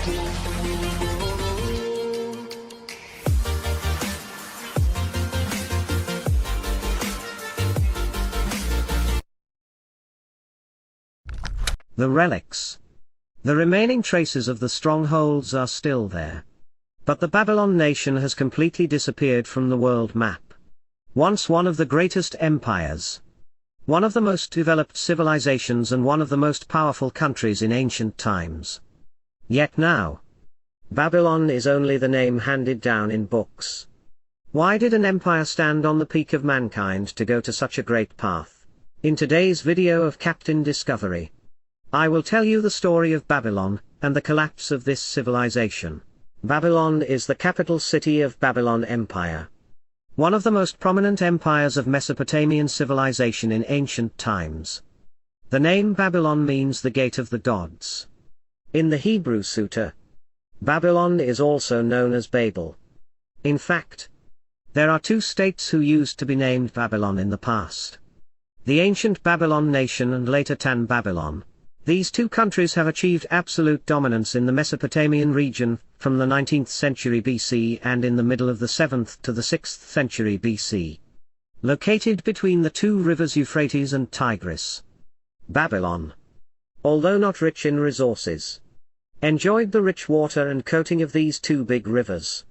The relics. The remaining traces of the strongholds are still there. But the Babylon nation has completely disappeared from the world map. Once one of the greatest empires. One of the most developed civilizations and one of the most powerful countries in ancient times. Yet now, Babylon is only the name handed down in books. Why did an empire stand on the peak of mankind to go to such a great path? In today's video of Captain Discovery, I will tell you the story of Babylon, and the collapse of this civilization. Babylon is the capital city of Babylon Empire. One of the most prominent empires of Mesopotamian civilization in ancient times. The name Babylon means the gate of the gods. In the Hebrew Sutta, Babylon is also known as Babel. In fact, there are two states who used to be named Babylon in the past. The ancient Babylon nation and later Tan Babylon. These two countries have achieved absolute dominance in the Mesopotamian region, from the 19th century BC and in the middle of the 7th to the 6th century BC. Located between the two rivers Euphrates and Tigris, Babylon, although not rich in resources, enjoyed the rich water and coating of these two big rivers.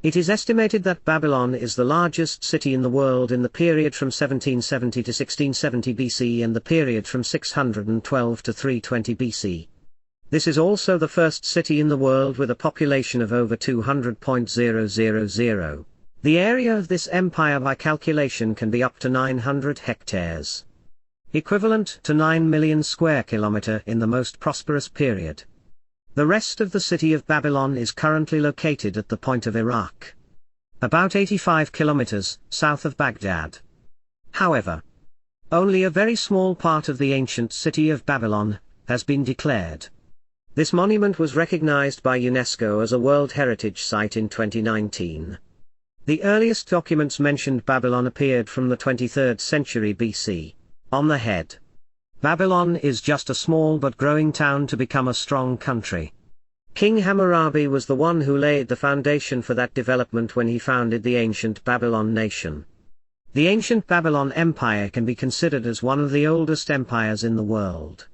It is estimated that Babylon is the largest city in the world in the period from 1770 to 1670 BC and the period from 612 to 320 BC. This is also the first city in the world with a population of over 200,000. The area of this empire by calculation can be up to 900 hectares. Equivalent to 9 million square kilometer in the most prosperous period. The rest of the city of Babylon is currently located at the point of Iraq, about 85 kilometers south of Baghdad. However, only a very small part of the ancient city of Babylon has been declared. This monument was recognized by UNESCO as a World Heritage Site in 2019. The earliest documents mentioned Babylon appeared from the 23rd century BC. On the head, Babylon is just a small but growing town to become a strong country. King Hammurabi was the one who laid the foundation for that development when he founded the ancient Babylon nation. The ancient Babylon Empire can be considered as one of the oldest empires in the world.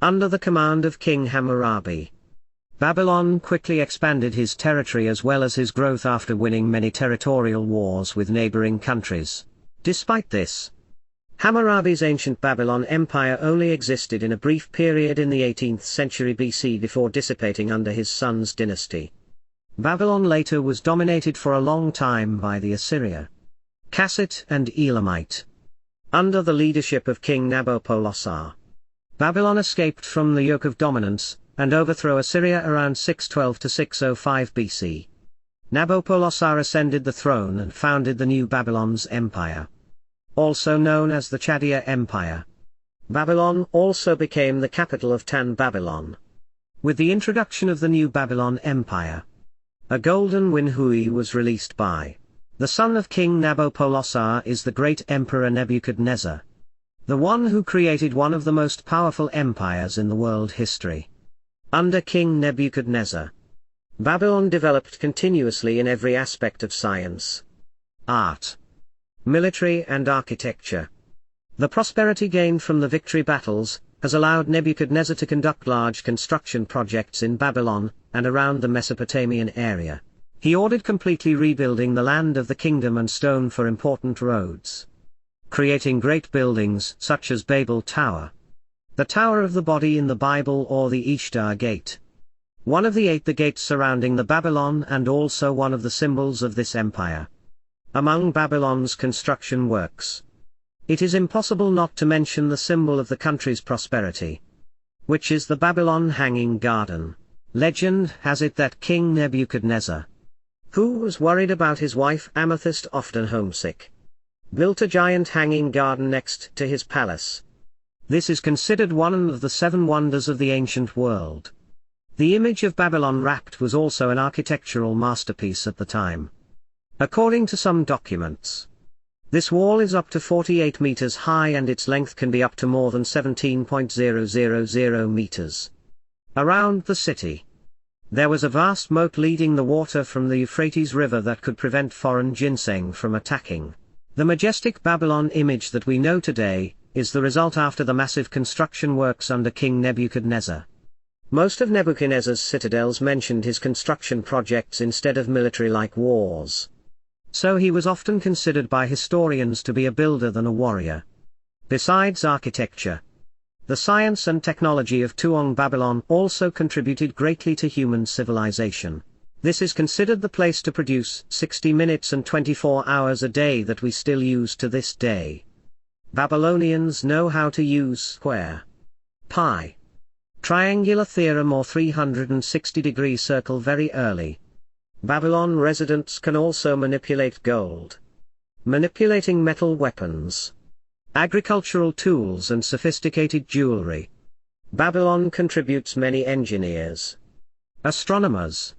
Under the command of King Hammurabi, Babylon quickly expanded his territory as well as his growth after winning many territorial wars with neighboring countries. Despite this, Hammurabi's ancient Babylon Empire only existed in a brief period in the 18th century BC before dissipating under his son's dynasty. Babylon later was dominated for a long time by the Assyria, Kassite and Elamite. Under the leadership of King Nabopolassar, Babylon escaped from the yoke of dominance, and overthrew Assyria around 612 to 605 BC. Nabopolassar ascended the throne and founded the new Babylon's empire, also known as the Chaldea Empire. Babylon also became the capital of Tan Babylon. With the introduction of the new Babylon Empire, a golden winhui was released by the son of King Nabopolassar is the great Emperor Nebuchadnezzar, the one who created one of the most powerful empires in the world history. Under King Nebuchadnezzar, Babylon developed continuously in every aspect of science, art, military and architecture. The prosperity gained from the victory battles has allowed Nebuchadnezzar to conduct large construction projects in Babylon and around the Mesopotamian area. He ordered completely rebuilding the land of the kingdom and stone for important roads, creating great buildings such as Babel Tower, the Tower of the Body in the Bible, or the Ishtar Gate, one of the 8 the gates surrounding the Babylon and also one of the symbols of this empire. Among Babylon's construction works, it is impossible not to mention the symbol of the country's prosperity, which is the Babylon Hanging Garden. Legend has it that King Nebuchadnezzar, who was worried about his wife Amethyst, often homesick, built a giant hanging garden next to his palace. This is considered one of the 7 wonders of the ancient world. The image of Babylon wrapped was also an architectural masterpiece at the time. According to some documents, this wall is up to 48 meters high and its length can be up to more than 17.000 meters. Around the city, There was a vast moat leading the water from the Euphrates River that could prevent foreign ginseng from attacking. The majestic Babylon image that we know today is the result after the massive construction works under King Nebuchadnezzar. Most of Nebuchadnezzar's citadels mentioned his construction projects instead of military-like wars. So he was often considered by historians to be a builder than a warrior. Besides architecture, the science and technology of Tuong Babylon also contributed greatly to human civilization. This is considered the place to produce 60 minutes and 24 hours a day that we still use to this day. Babylonians know how to use square, pi, triangular theorem or 360-degree circle very early. Babylon residents can also manipulate gold, manipulating metal weapons, agricultural tools and sophisticated jewelry. Babylon contributes many engineers, astronomers,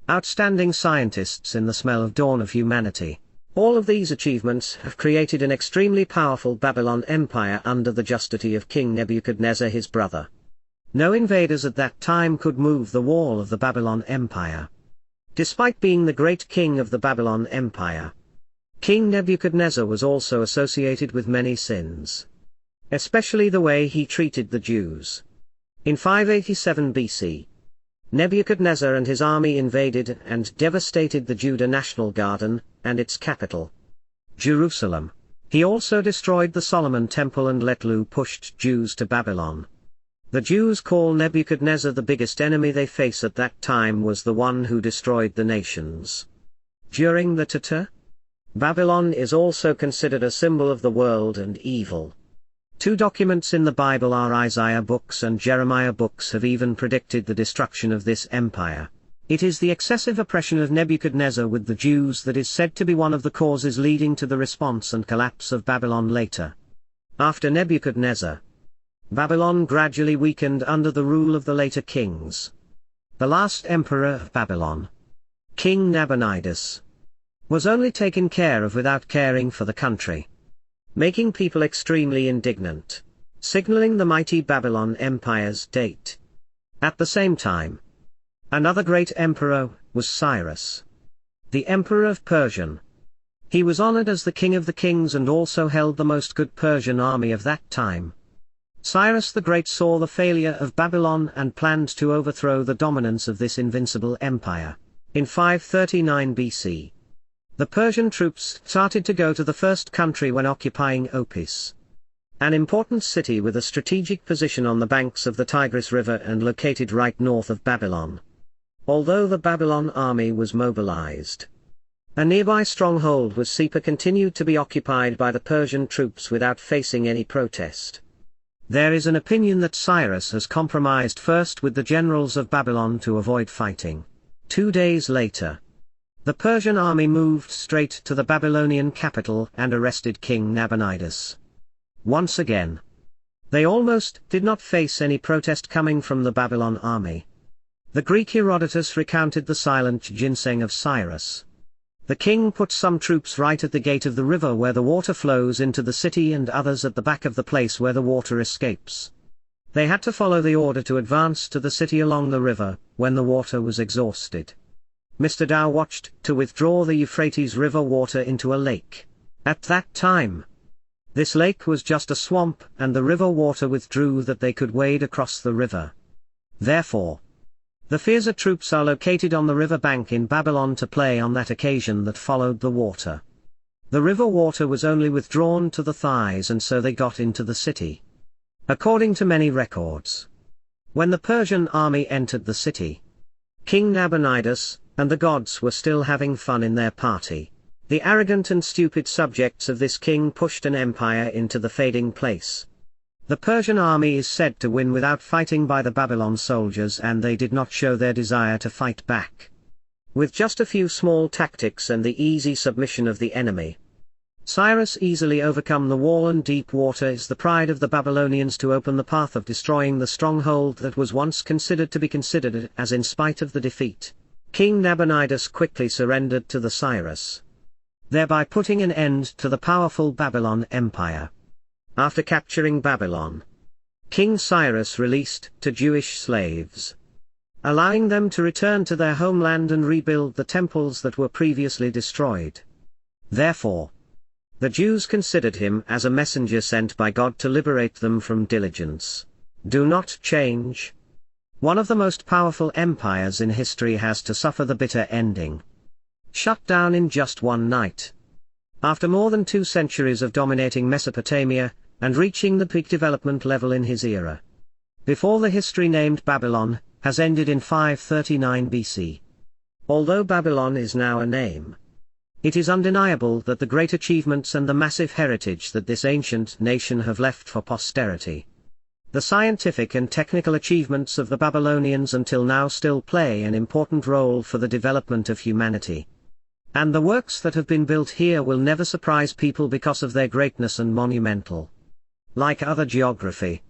outstanding scientists in the smell of dawn of humanity. All of these achievements have created an extremely powerful Babylon Empire under the justity of King Nebuchadnezzar his brother. No invaders at that time could move the wall of the Babylon Empire. Despite being the great king of the Babylon Empire, King Nebuchadnezzar was also associated with many sins, especially the way he treated the Jews. In 587 BC, Nebuchadnezzar and his army invaded and devastated the Judah National Garden, and its capital, Jerusalem. He also destroyed the Solomon Temple and let loose pushed Jews to Babylon. The Jews call Nebuchadnezzar the biggest enemy they face at that time was the one who destroyed the nations. During the Tata, Babylon is also considered a symbol of the world and evil. Two documents in the Bible, our Isaiah books and Jeremiah books, have even predicted the destruction of this empire. It is the excessive oppression of Nebuchadnezzar with the Jews that is said to be one of the causes leading to the response and collapse of Babylon later. After Nebuchadnezzar, Babylon gradually weakened under the rule of the later kings. The last emperor of Babylon, King Nabonidus, was only taken care of without caring for the country, making people extremely indignant, signaling the mighty Babylon Empire's date. At the same time, another great emperor was Cyrus, the emperor of Persia. He was honored as the king of the kings and also held the most good Persian army of that time. Cyrus the Great saw the failure of Babylon and planned to overthrow the dominance of this invincible empire. In 539 BC, the Persian troops started to go to the first country when occupying Opis, an important city with a strategic position on the banks of the Tigris River and located right north of Babylon. Although the Babylon army was mobilized, a nearby stronghold was Sipa continued to be occupied by the Persian troops without facing any protest. There is an opinion that Cyrus has compromised first with the generals of Babylon to avoid fighting. 2 days later, the Persian army moved straight to the Babylonian capital and arrested King Nabonidus. Once again, they almost did not face any protest coming from the Babylon army. The Greek Herodotus recounted the silent ginseng of Cyrus. The king put some troops right at the gate of the river where the water flows into the city and others at the back of the place where the water escapes. They had to follow the order to advance to the city along the river, when the water was exhausted. Mr. Dow watched to withdraw the Euphrates River water into a lake. At that time, this lake was just a swamp and the river water withdrew that they could wade across the river. Therefore, the Fierza troops are located on the river bank in Babylon to play on that occasion that followed the water. The river water was only withdrawn to the thighs and so they got into the city. According to many records, when the Persian army entered the city, King Nabonidus and the gods were still having fun in their party. The arrogant and stupid subjects of this king pushed an empire into the fading place. The Persian army is said to win without fighting by the Babylon soldiers, and they did not show their desire to fight back. With just a few small tactics and the easy submission of the enemy, Cyrus easily overcome the wall, and deep water is the pride of the Babylonians to open the path of destroying the stronghold that was once considered to be considered as. In spite of the defeat, King Nabonidus quickly surrendered to the Cyrus, thereby putting an end to the powerful Babylon Empire. After capturing Babylon, King Cyrus released 2 Jewish slaves, allowing them to return to their homeland and rebuild the temples that were previously destroyed. Therefore, the Jews considered him as a messenger sent by God to liberate them from diligence. Do not change. One of the most powerful empires in history has to suffer the bitter ending. Shut down in just one night. After more than 2 centuries of dominating Mesopotamia, and reaching the peak development level in his era. Before the history named Babylon, has ended in 539 BC. Although Babylon is now a name, it is undeniable that the great achievements and the massive heritage that this ancient nation have left for posterity. The scientific and technical achievements of the Babylonians until now still play an important role for the development of humanity. And the works that have been built here will never surprise people because of their greatness and monumental. Like other geography,